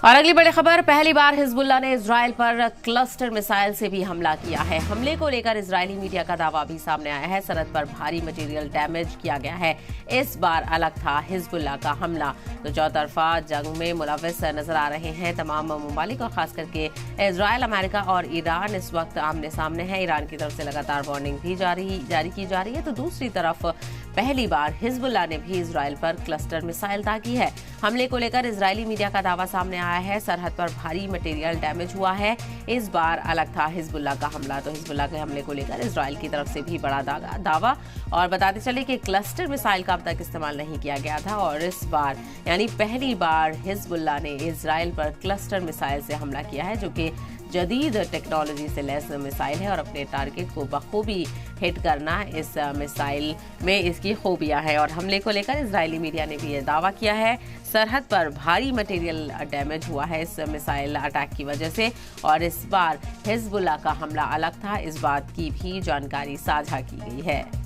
और अगली बड़ी खबर, पहली बार हिजबुल्लाह ने इजराइल पर क्लस्टर मिसाइल से भी हमला किया है। हमले को लेकर इजरायली मीडिया का दावा भी सामने आया है। सरहद पर भारी मटेरियल डैमेज किया गया है। इस बार अलग था हिजबुल्लाह का हमला। तो चौतरफा जंग में मुलविस नजर आ रहे हैं तमाम ममालिक और खास करके इजराइल, अमेरिका और ईरान इस वक्त आमने सामने है। ईरान की तरफ से लगातार वार्निंग भी जारी की जा रही है। तो दूसरी तरफ पहली बार हिजबुल्लाह ने भी इजराइल पर क्लस्टर मिसाइल दागी है। हमले को लेकर इजरायली मीडिया का दावा सामने आया है। सरहद पर भारी मटेरियल डैमेज हुआ है। इस बार अलग था हिजबुल्लाह का हमला। तो हिजबुल्लाह के हमले को लेकर इजराइल की तरफ से भी बड़ा दावा। और बताते चले कि क्लस्टर मिसाइल का अब तक इस्तेमाल नहीं किया गया था और इस बार यानी पहली बार हिजबुल्लाह ने इजराइल पर क्लस्टर मिसाइल से हमला किया है, जो कि जदीद टेक्नोलॉजी से लैस मिसाइल है और अपने टारगेट को बखूबी हिट करना इस मिसाइल में इसकी खूबियां है। और हमले को लेकर इजरायली मीडिया ने भी ये दावा किया है। सरहद पर भारी मटेरियल डैमेज हुआ है इस मिसाइल अटैक की वजह से और इस बार हिजबुल्लाह का हमला अलग था। इस बात की भी जानकारी साझा की गई है।